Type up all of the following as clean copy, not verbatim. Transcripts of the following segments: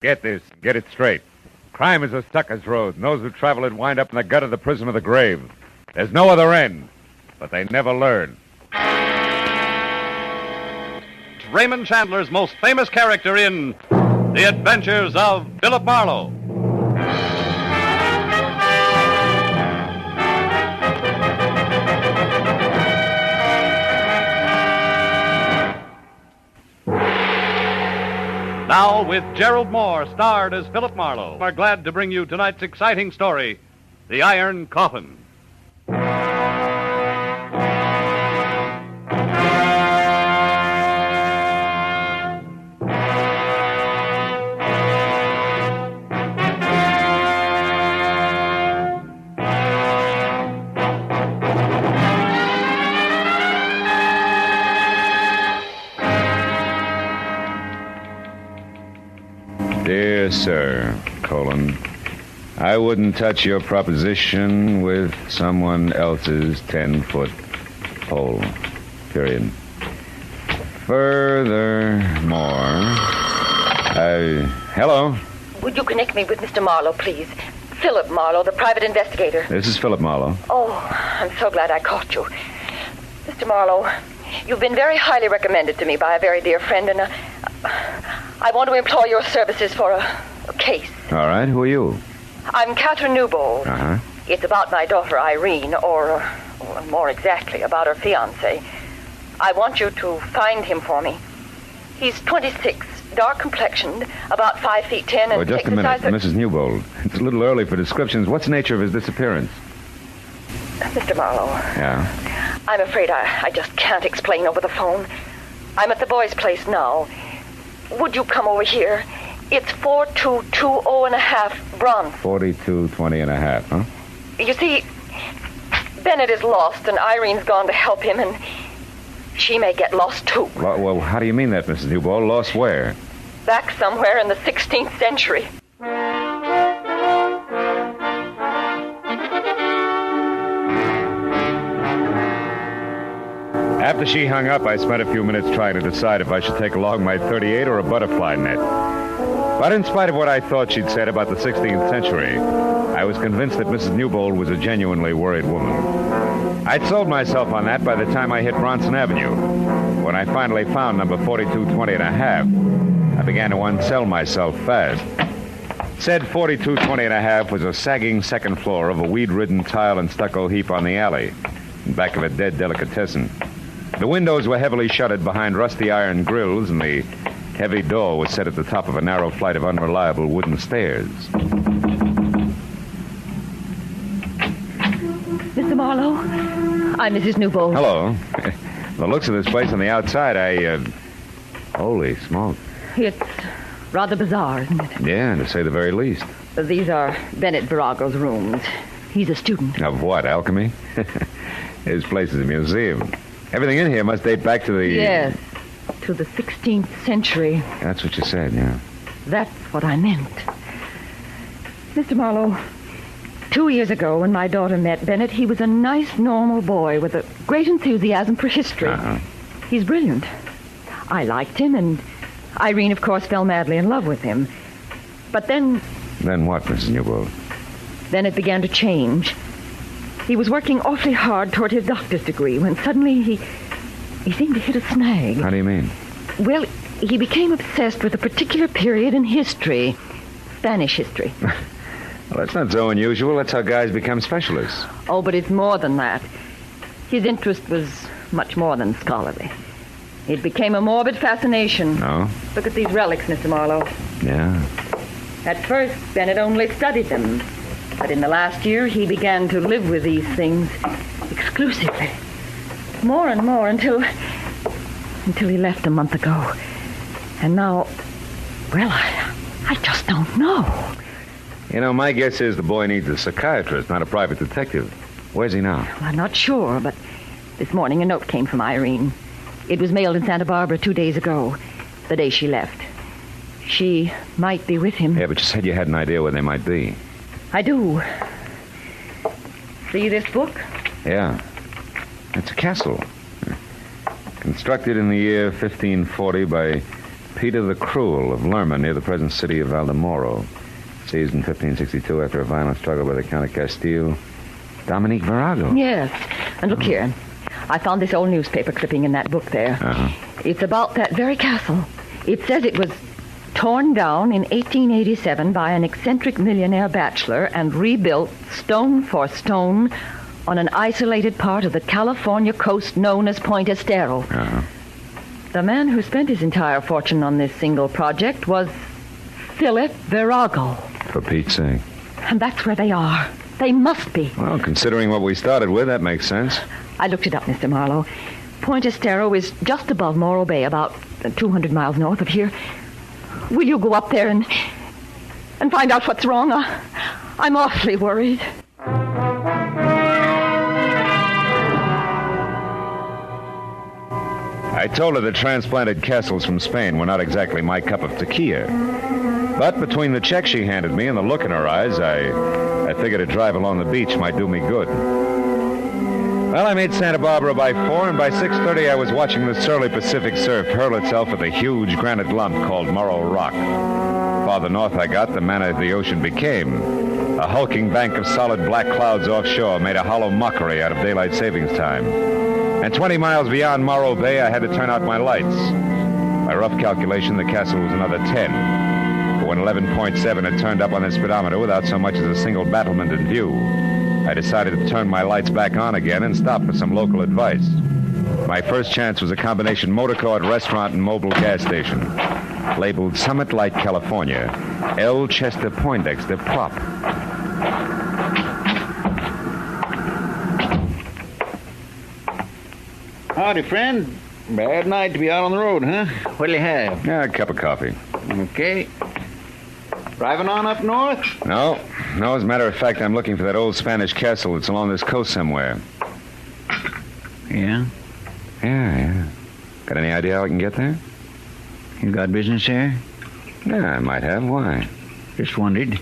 Get this. Get it straight. Crime is a sucker's road, and those who travel it wind up in the gut of the prison of the grave. There's no other end, but they never learn. Raymond Chandler's most famous character in The Adventures of Philip Marlowe. Now, with Gerald Moore, starred as Philip Marlowe, we're glad to bring you tonight's exciting story, The Iron Coffin. Dear Sir, I wouldn't touch your proposition with someone else's 10-foot pole. Period. Furthermore, hello? Would you connect me with Mr. Marlowe, please? Philip Marlowe, the private investigator. This is Philip Marlowe. Oh, I'm so glad I caught you. Mr. Marlowe, you've been very highly recommended to me by a very dear friend, and I want to employ your services for a case. All right, who are you? I'm Catherine Newbold. Uh-huh. It's about my daughter, Irene, or more exactly, about her fiancé. I want you to find him for me. He's 26, dark complexioned, about 5 feet 10, and just a minute, Mrs. Newbold. It's a little early for descriptions. What's the nature of his disappearance? Mr. Marlowe. Yeah? I'm afraid I just can't explain over the phone. I'm at the boys' place now. Would you come over here? It's 4220.5 Bronx. 4220.5, huh? You see, Bennett is lost, and Irene's gone to help him, and she may get lost, too. Well, how do you mean that, Mrs. Newbold? Lost where? Back somewhere in the 16th century. After she hung up, I spent a few minutes trying to decide if I should take along my .38 or a butterfly net. But in spite of what I thought she'd said about the 16th century, I was convinced that Mrs. Newbold was a genuinely worried woman. I'd sold myself on that by the time I hit Bronson Avenue. When I finally found number 4220.5, I began to unsell myself fast. Said 4220.5 was a sagging second floor of a weed-ridden tile and stucco heap on the alley, in back of a dead delicatessen. The windows were heavily shuttered behind rusty iron grills, and the heavy door was set at the top of a narrow flight of unreliable wooden stairs. Mr. Marlowe, I'm Mrs. Newbold. Hello. The looks of this place on the outside, holy smoke. It's rather bizarre, isn't it? Yeah, to say the very least. These are Bennett Virago's rooms. He's a student. Of what, alchemy? His place is a museum. Everything in here must date back to the... Yes, to the 16th century. That's what you said, yeah. That's what I meant. Mr. Marlowe, 2 years ago when my daughter met Bennett, he was a nice, normal boy with a great enthusiasm for history. Uh-huh. He's brilliant. I liked him, and Irene, of course, fell madly in love with him. But then... Then what, Mrs. Newbold? Then it began to change. He was working awfully hard toward his doctor's degree when suddenly he seemed to hit a snag. How do you mean? Well, he became obsessed with a particular period in history. Spanish history. Well, that's not so unusual. That's how guys become specialists. Oh, but it's more than that. His interest was much more than scholarly. It became a morbid fascination. No? Look at these relics, Mr. Marlowe. Yeah. At first, Bennett only studied them. But in the last year, he began to live with these things exclusively. More and more until he left a month ago. And now, well, I just don't know. You know, my guess is the boy needs a psychiatrist, not a private detective. Where's he now? Well, I'm not sure, but this morning a note came from Irene. It was mailed in Santa Barbara 2 days ago, the day she left. She might be with him. Yeah, but you said you had an idea where they might be. I do. See this book? Yeah. It's a castle. Constructed in the year 1540 by Peter the Cruel of Lerma, near the present city of Valdemoro. Seized in 1562 after a violent struggle by the Count of Castile. Dominique Virago. Yes. And look here. I found this old newspaper clipping in that book there. It's about that very castle. It says it was torn down in 1887 by an eccentric millionaire bachelor and rebuilt stone for stone on an isolated part of the California coast known as Point Estero. The man who spent his entire fortune on this single project was Philip Virago. For Pete's sake. And that's where they are. They must be. Well, considering what we started with, that makes sense. I looked it up, Mr. Marlowe. Point Estero is just above Morro Bay, about 200 miles north of here. Will you go up there and find out what's wrong? I'm awfully worried. I told her the transplanted castles from Spain were not exactly my cup of tequila. But between the check she handed me and the look in her eyes, I figured a drive along the beach might do me good. Well, I made Santa Barbara by 4, and by 6:30 I was watching the surly Pacific surf hurl itself at the huge granite lump called Morro Rock. The farther north I got, the manner the ocean became. A hulking bank of solid black clouds offshore made a hollow mockery out of daylight savings time. And 20 miles beyond Morro Bay, I had to turn out my lights. By rough calculation, the castle was another 10. But when 11.7 had turned up on the speedometer without so much as a single battlement in view, I decided to turn my lights back on again and stop for some local advice. My first chance was a combination motor court, restaurant, and mobile gas station. Labeled Summit Light, California, L. Chester Poindexter Prop. Howdy, friend. Bad night to be out on the road, huh? What'll you have? Yeah, a cup of coffee. Okay. Driving on up north? No, as a matter of fact, I'm looking for that old Spanish castle that's along this coast somewhere. Yeah? Yeah. Got any idea how I can get there? You got business there? Yeah, I might have. Why? Just wondered.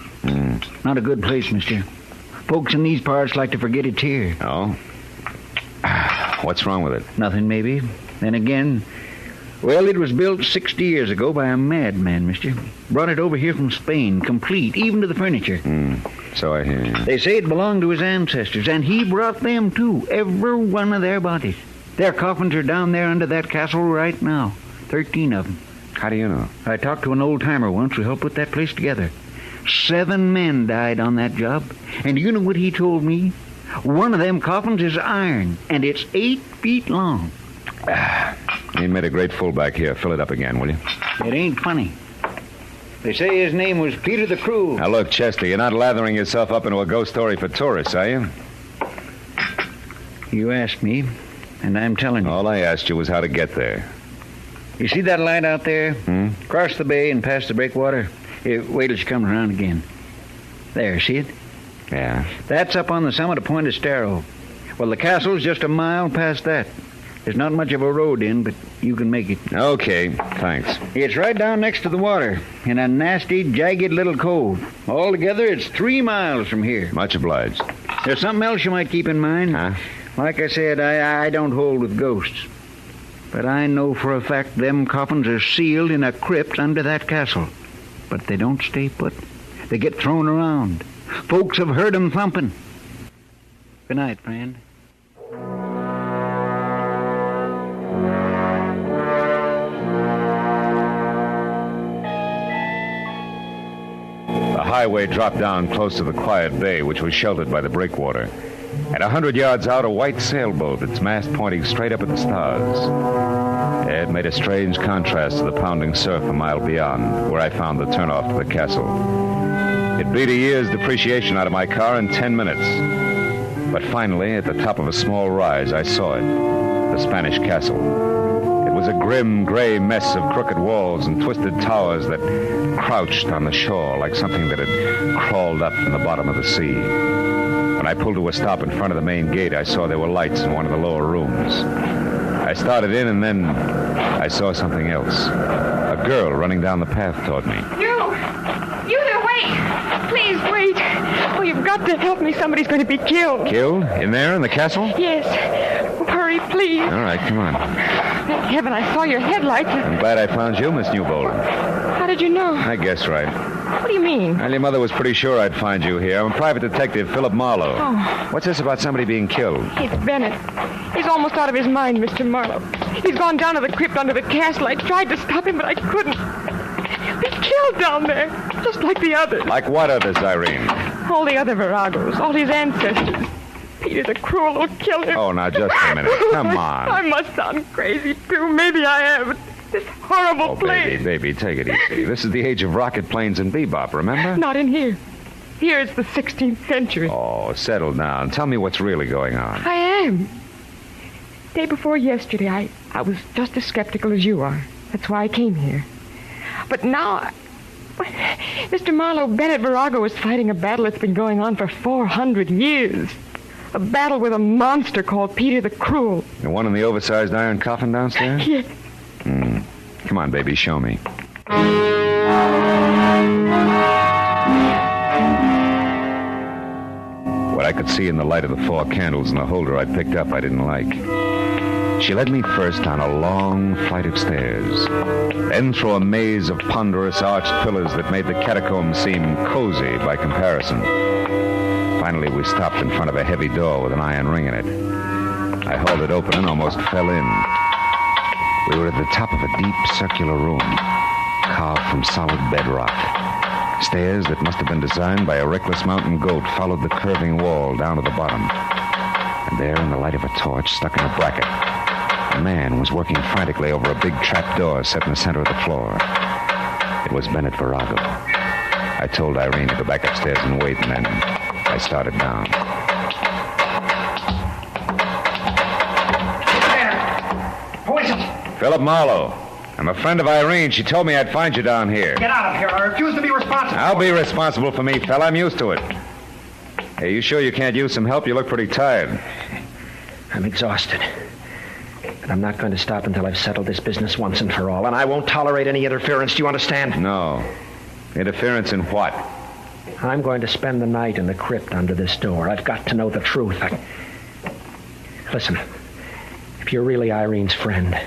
Not a good place, mister. Folks in these parts like to forget it's here. Oh? What's wrong with it? Nothing, maybe. Then again, well, it was built 60 years ago by a madman, mister. Brought it over here from Spain, complete, even to the furniture. So I hear you. They say it belonged to his ancestors, and he brought them, too. Every one of their bodies. Their coffins are down there under that castle right now. 13 of them. How do you know? I talked to an old-timer once who helped put that place together. 7 men died on that job. And you know what he told me? One of them coffins is iron, and it's 8 feet long. You made a great fullback here. Fill it up again, will you? It ain't funny. They say his name was Peter the Cruel. Now, look, Chester, you're not lathering yourself up into a ghost story for tourists, are you? You asked me, and I'm telling you. All I asked you was how to get there. You see that light out there? Cross the bay and past the breakwater. Wait till she comes around again. There, see it? Yeah. That's up on the summit of Point Estero. Well, the castle's just a mile past that. There's not much of a road in, but you can make it. Okay, thanks. It's right down next to the water, in a nasty, jagged little cove. Altogether, it's 3 miles from here. Much obliged. There's something else you might keep in mind. Huh? Like I said, I don't hold with ghosts. But I know for a fact them coffins are sealed in a crypt under that castle. But they don't stay put. They get thrown around. Folks have heard them thumping. Good night, friend. The highway dropped down close to the quiet bay, which was sheltered by the breakwater. And 100 yards out, a white sailboat, its mast pointing straight up at the stars. It made a strange contrast to the pounding surf a mile beyond, where I found the turnoff to the castle. It beat a year's depreciation out of my car in 10 minutes. But finally, at the top of a small rise, I saw it, the Spanish castle. It was a grim, gray mess of crooked walls and twisted towers that crouched on the shore like something that had crawled up from the bottom of the sea. When I pulled to a stop in front of the main gate, I saw there were lights in one of the lower rooms. I started in, and then I saw something else. A girl running down the path toward me. You there, wait! Please, wait! Oh, you've got to help me. Somebody's going to be killed. Killed? In there, in the castle? Yes. Hurry, please. All right, come on. Thank heaven I saw your headlights. I'm glad I found you, Miss Newbold. How did you know? I guess right. What do you mean? Well, your mother was pretty sure I'd find you here. I'm a private detective, Philip Marlowe. Oh. What's this about somebody being killed? It's Bennett. He's almost out of his mind, Mr. Marlowe. He's gone down to the crypt under the castle. I tried to stop him, but I couldn't. He's killed down there, just like the others. Like what others, Irene? All the other Viragos, all his ancestors. Peter the Cruel will kill him. Oh, now, just a minute. Come on. I must sound crazy, too. Maybe I am. This horrible Oh, place. baby, take it easy. This is the age of rocket planes and bebop, remember? Not in here. Here is the 16th century. Oh, settle down. Tell me what's really going on. I am. Day before yesterday, I was just as skeptical as you are. That's why I came here. But now, Mr. Marlowe, Bennett Virago is fighting a battle that's been going on for 400 years. A battle with a monster called Peter the Cruel. The one in the oversized iron coffin downstairs? Yes. Come on, baby, show me. What I could see in the light of the 4 candles in the holder I picked up I didn't like. She led me first down a long flight of stairs, then through a maze of ponderous arched pillars that made the catacombs seem cozy by comparison. Finally, we stopped in front of a heavy door with an iron ring in it. I hauled it open and almost fell in. We were at the top of a deep circular room, carved from solid bedrock. Stairs that must have been designed by a reckless mountain goat followed the curving wall down to the bottom. And there, in the light of a torch stuck in a bracket, a man was working frantically over a big trap door set in the center of the floor. It was Bennett Virago. I told Irene to go back upstairs and wait, and then I started down. Who is it? Philip Marlowe. I'm a friend of Irene. She told me I'd find you down here. Get out of here. I refuse to be responsible. I'll be responsible for me, fella. I'm used to it. Hey, you sure you can't use some help? You look pretty tired. I'm exhausted. But I'm not going to stop until I've settled this business once and for all. And I won't tolerate any interference. Do you understand? No. Interference in what? I'm going to spend the night in the crypt under this door. I've got to know the truth. Listen, if you're really Irene's friend,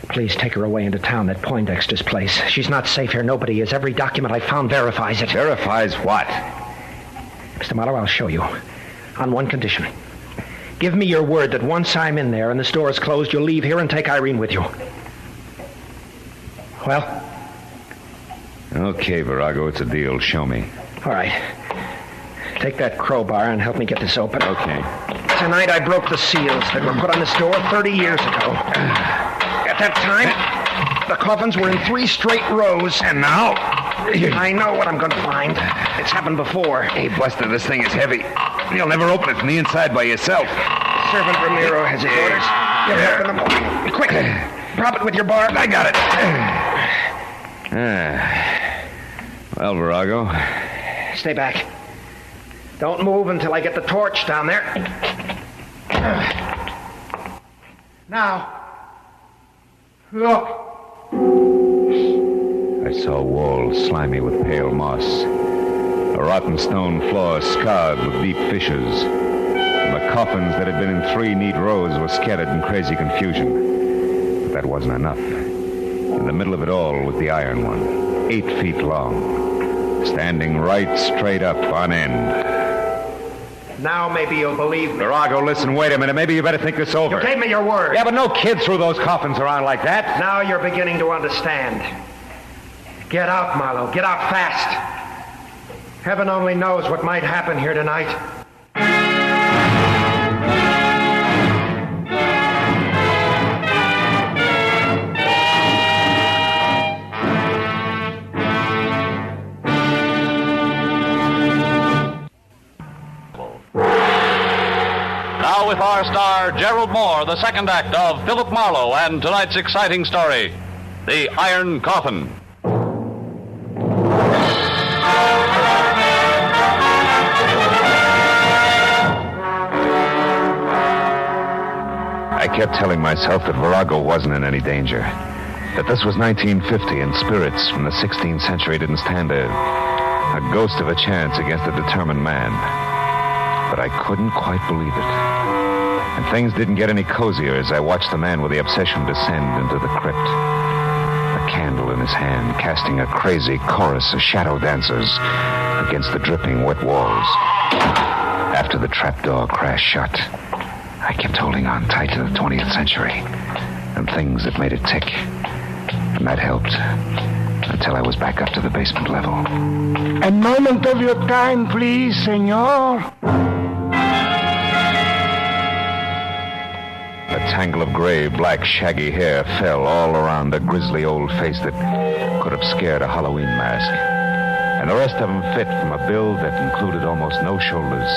please take her away into town at Poindexter's place. She's not safe here. Nobody is. Every document I found verifies it. Verifies what? Mr. Marlowe, I'll show you. On one condition. Give me your word that once I'm in there and this door is closed, you'll leave here and take Irene with you. Well? Okay, Virago, it's a deal. Show me. All right. Take that crowbar and help me get this open. Okay. Tonight I broke the seals that were put on this door 30 years ago. At that time, the coffins were in 3 straight rows. And now? I know what I'm going to find. It's happened before. Hey, Buster, this thing is heavy. You'll never open it from the inside by yourself. Servant Ramiro has his orders. Get it up in the morning. Quick. Prop it with your bar. I got it. Well, Virago. Stay back. Don't move until I get the torch down there. Now. Look. I saw walls slimy with pale moss. A rotten stone floor scarred with deep fissures. And the coffins that had been in 3 neat rows were scattered in crazy confusion. But that wasn't enough. In the middle of it all was the iron one, 8 feet long, standing right straight up on end. Now maybe you'll believe me. Virago, listen, wait a minute. Maybe you better think this over. You gave me your word. Yeah, but no kid threw those coffins around like that. Now you're beginning to understand. Get out, Marlowe. Get out fast. Heaven only knows what might happen here tonight. Now with our star, Gerald Moore, the second act of Philip Marlowe and tonight's exciting story, The Iron Coffin. I kept telling myself that Virago wasn't in any danger. That this was 1950 and spirits from the 16th century didn't stand a ghost of a chance against a determined man. But I couldn't quite believe it. And things didn't get any cozier as I watched the man with the obsession descend into the crypt. A candle in his hand, casting a crazy chorus of shadow dancers against the dripping wet walls. After the trapdoor crashed shut, I kept holding on tight to the 20th century and things that made it tick. And that helped until I was back up to the basement level. A moment of your time, please, senor. A tangle of gray, black, shaggy hair fell all around the grisly old face that could have scared a Halloween mask. And the rest of them fit from a build that included almost no shoulders,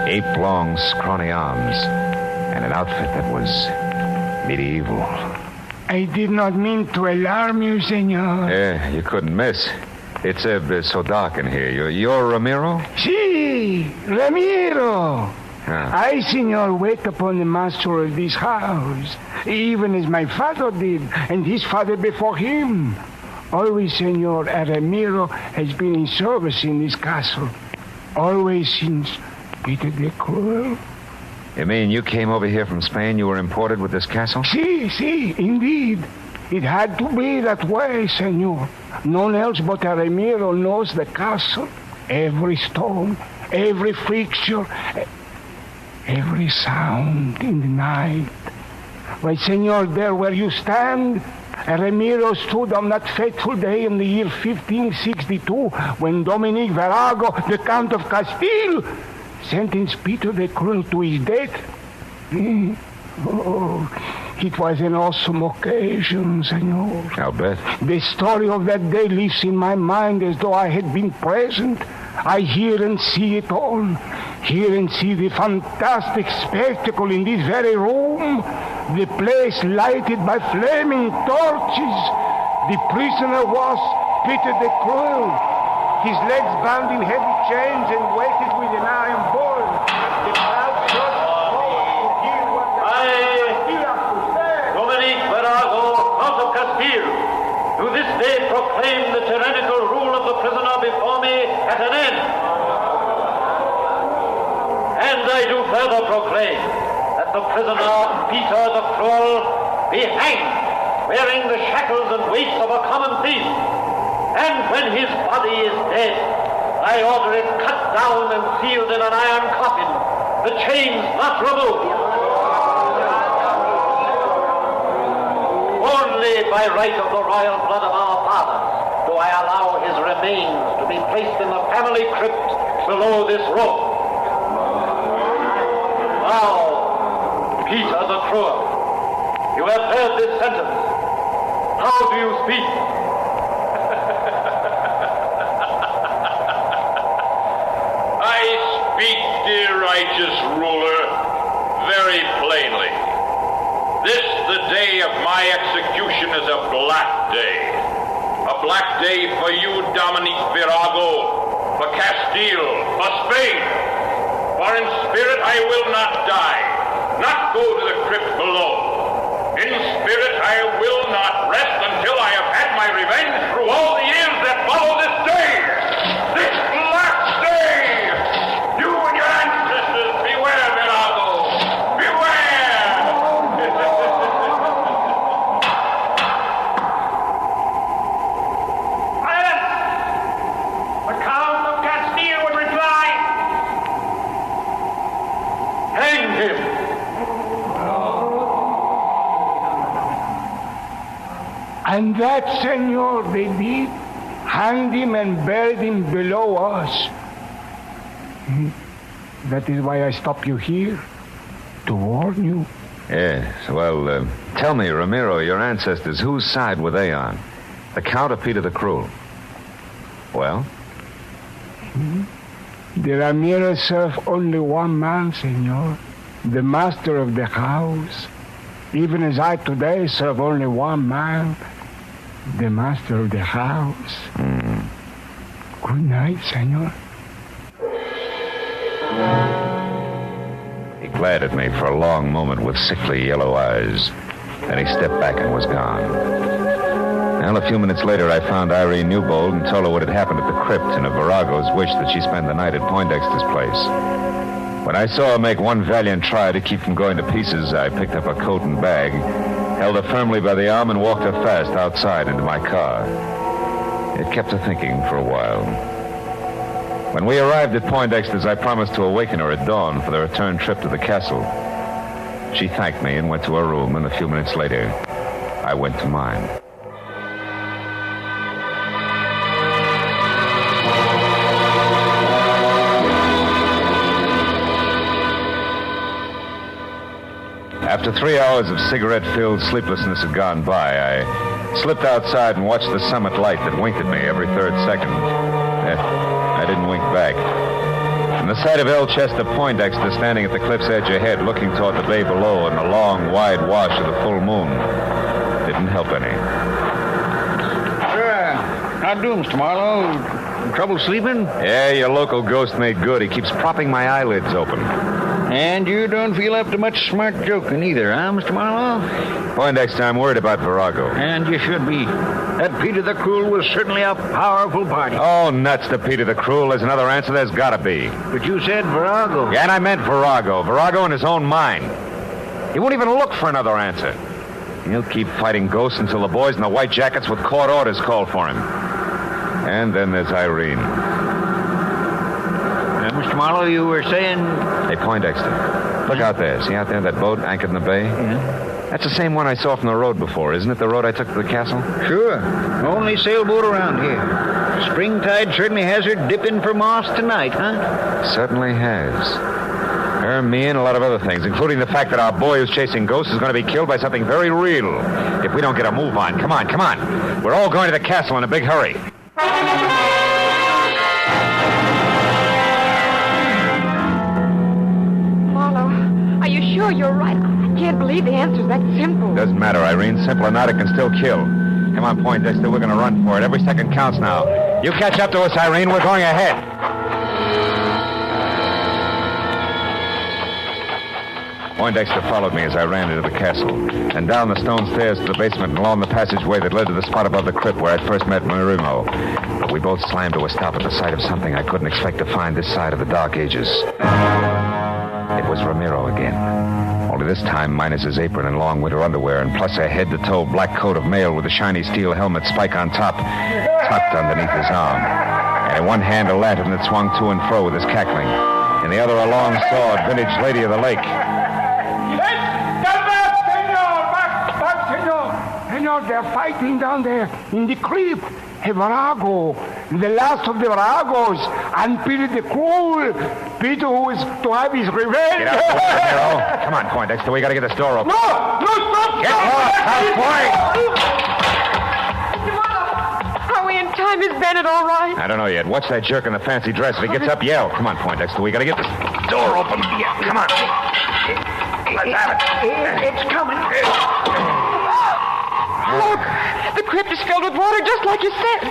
ape-long, scrawny arms, and an outfit that was medieval. I did not mean to alarm you, senor. Yeah, you couldn't miss. It's so dark in here. You're Ramiro? Si, Ramiro. Yeah. I, senor, wait upon the master of this house, even as my father did, and his father before him. Always, senor, Ramiro has been in service in this castle. Always since Peter the Cruel. You mean you came over here from Spain? You were imported with this castle? Si, indeed. It had to be that way, senor. None else but Ramiro knows the castle. Every stone, every fixture, every sound in the night. Why, senor, there where you stand, Ramiro stood on that fateful day in the year 1562 when Dominic Verago, the Count of Castile, sentenced Peter the Cruel to his death. Oh, it was an awesome occasion, senor. I'll bet. The story of that day lives in my mind as though I had been present. I hear and see it all. Hear and see the fantastic spectacle in this very room. The place lighted by flaming torches. The prisoner was Peter the Cruel. His legs bound in heavy chains and weighted with an iron ball. The crowd surged forward to hear what the he has to say. Dominic Verago, Count of Castile, to this day proclaim the tyrannical rule of the prisoner before me at an end. And I do further proclaim that the prisoner, Peter the Cruel, be hanged, wearing the shackles and weights of a common thief. And when his body is dead, I order it cut down and sealed in an iron coffin, the chains not removed. Only by right of the royal blood of our fathers do I allow his remains to be placed in the family crypt below this room. Now, Peter the Cruel, you have heard this sentence. How do you speak? Speak, dear righteous ruler, very plainly. This, the day of my execution, is a black day. A black day for you, Dominic Verago, for Castile, for Spain. For in spirit I will not die, not go to the crypt below. In spirit I will not rest until I have had my revenge through all the years that follow this day. This black day! You and your ancestors, beware, Verago! Beware! Silence! The Count of Castile would reply. Hang him! And that, senor, they did. Hanged him and buried him below us. That is why I stopped you here, to warn you. Yes, well, tell me, Ramiro, your ancestors, whose side were they on? The Count or Peter the Cruel? Well? The Ramirez serve only one man, senor. The master of the house. Even as I today serve only one man. The master of the house. Good night, senor. He glared at me for a long moment with sickly yellow eyes. Then he stepped back and was gone. Well, a few minutes later, I found Irene Newbold and told her what had happened at the crypt and of Verago's wish that she spend the night at Poindexter's place. When I saw her make one valiant try to keep from going to pieces, I picked up her coat and bag, held her firmly by the arm, and walked her fast outside into my car. It kept her thinking for a while. When we arrived at Poindexter's, I promised to awaken her at dawn for the return trip to the castle. She thanked me and went to her room, and a few minutes later, I went to mine. After 3 hours of cigarette-filled sleeplessness had gone by, I slipped outside and watched the summit light that winked at me every third second. I didn't wink back. And the sight of El Chester Poindexter standing at the cliff's edge ahead, looking toward the bay below and the long, wide wash of the full moon, didn't help any. How do, Mr. Marlowe? Trouble sleeping? Yeah, your local ghost made good. He keeps propping my eyelids open. And you don't feel up to much smart joking either, huh, Mr. Marlowe? Poindexter, I'm worried about Virago. And you should be. That Peter the Cruel was certainly a powerful party. Oh, nuts to Peter the Cruel. There's another answer. There's got to be. But you said Virago. Yeah, and I meant Virago. Virago in his own mind. He won't even look for another answer. He'll keep fighting ghosts until the boys in the white jackets with court orders call for him. And then there's Irene. Mr. Marlowe, you were saying... Hey, Poindexter, look out there. See out there that boat anchored in the bay? Yeah. That's the same one I saw from the road before, isn't it? The road I took to the castle? Sure. Only sailboat around here. Springtide certainly has her dipping for moss tonight, huh? Certainly has. Her, me, and a lot of other things, including the fact that our boy who's chasing ghosts is going to be killed by something very real if we don't get a move on. Come on, come on. We're all going to the castle in a big hurry. Are you sure you're right? I can't believe the answer's that simple. Doesn't matter, Irene. Simple or not, it can still kill. Come on, Poindexter. We're going to run for it. Every second counts now. You catch up to us, Irene. We're going ahead. Poindexter followed me as I ran into the castle, and down the stone stairs to the basement and along the passageway that led to the spot above the crypt where I'd first met Marimo. But we both slammed to a stop at the sight of something I couldn't expect to find this side of the Dark Ages. It was Ramiro again. Only this time minus his apron and long winter underwear, and plus a head-to-toe black coat of mail with a shiny steel helmet spike on top, tucked underneath his arm. And in one hand a lantern that swung to and fro with his cackling. In the other a long sword, vintage Lady of the Lake. Senor, they're fighting down there in the crypt. Virago, the last of the Viragos, and Peter the Cruel. Peter who is to have his revenge. Get out, Ramiro. Come on, Poindexter. We got to get this door open. No, stop! Get lost, houseboy! Are we in time? Is Bennett all right? I don't know yet. Watch that jerk in the fancy dress. If he gets up, yell. Come on, Poindexter. We got to get this door open. Yeah, come on. Let's have it. It's coming. Look, the crypt is filled with water just like you said.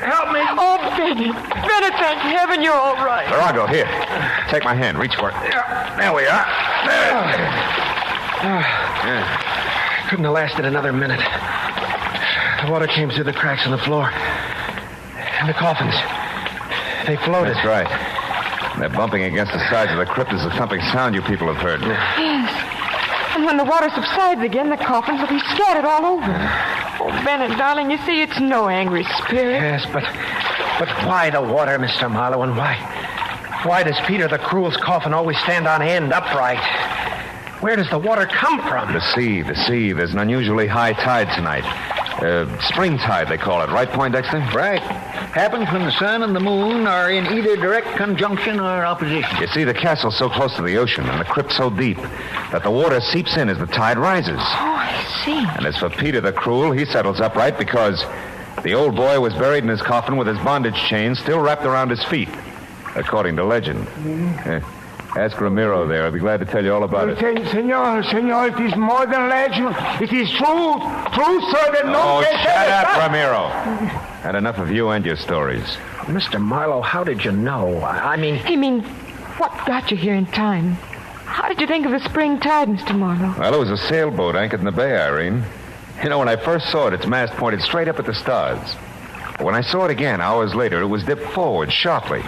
Help me. Oh, Bennett. Bennett, thank heaven you're all right. Virago, here. Take my hand. Reach for it. There we are. Couldn't have lasted another minute. The water came through the cracks in the floor. And the coffins. They floated. That's right. They're bumping against the sides of the crypt is the thumping sound you people have heard. Yes. And when the water subsides again, the coffins will be scattered all over. Oh, Bennett, darling, you see, it's no angry spirit. Yes, but why the water, Mr. Marlowe, and why does Peter the Cruel's coffin always stand on end, upright? Where does the water come from? The sea. There's an unusually high tide tonight. Spring tide, they call it. Right, Poindexter? Right. Happens when the sun and the moon are in either direct conjunction or opposition. You see, the castle's so close to the ocean and the crypt so deep that the water seeps in as the tide rises. Oh, I see. And as for Peter the Cruel, he settles upright because the old boy was buried in his coffin with his bondage chain still wrapped around his feet, according to legend. Ask Ramiro there. I'll be glad to tell you all about it. Senor, it is more than legend. It is truth. Truth, sir, that no... Oh, shut up, Ramiro. Had enough of you and your stories. Mr. Marlowe, how did you know? I mean... I mean, what got you here in time? How did you think of the spring tide, Mr. Marlowe? Well, it was a sailboat anchored in the bay, Irene. You know, when I first saw it, its mast pointed straight up at the stars. But when I saw it again, hours later, it was dipped forward sharply.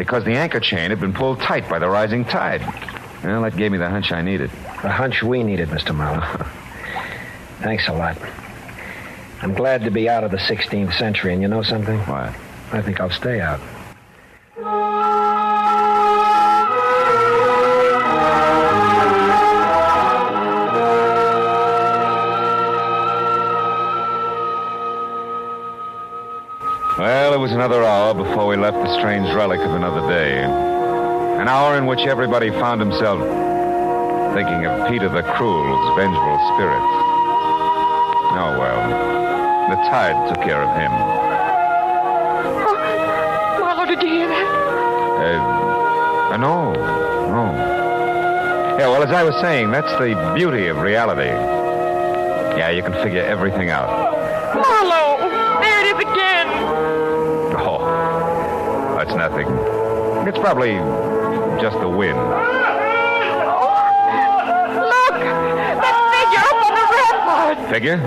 Because the anchor chain had been pulled tight by the rising tide. Well, that gave me the hunch I needed. The hunch we needed, Mr. Marlowe. Thanks a lot. I'm glad to be out of the 16th century, and you know something? What? I think I'll stay out. Well, it was another hour before we left the strange relic of another day. An hour in which everybody found himself thinking of Peter the Cruel's vengeful spirit. Oh, well, the tide took care of him. Oh, Marlowe, did you hear that? No. Yeah, well, as I was saying, that's the beauty of reality. Yeah, you can figure everything out. Marlowe, there it is again. Oh, that's nothing. It's probably just the wind. Look, that figure up on the rampart. Figure?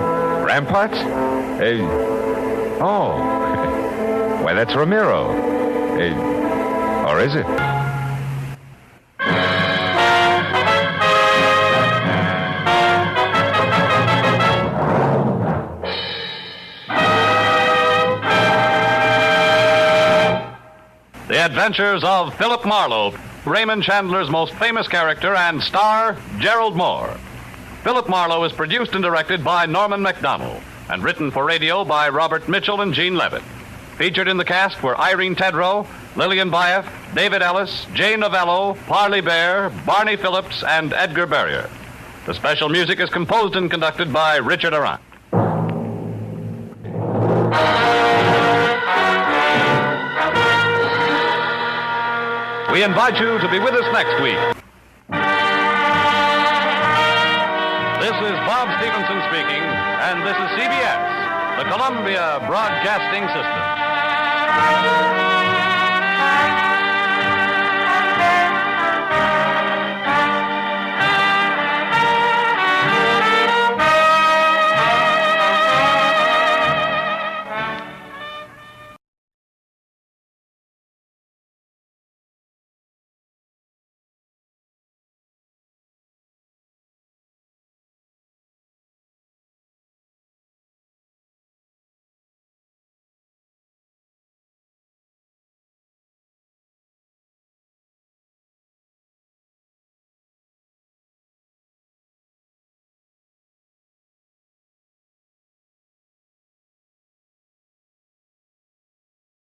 Ramparts? Oh. Why, that's Ramiro. Or is it? The Adventures of Philip Marlowe, Raymond Chandler's most famous character and star, Gerald Moore. Philip Marlowe is produced and directed by Norman Macdonnell and written for radio by Robert Mitchell and Gene Levitt. Featured in the cast were Irene Tedrow, Lillian Bayef, David Ellis, Jay Novello, Parley Bear, Barney Phillips, and Edgar Barrier. The special music is composed and conducted by Richard Arant. We invite you to be with us next week. This is Bob Stevenson speaking, and this is CBS, the Columbia Broadcasting System.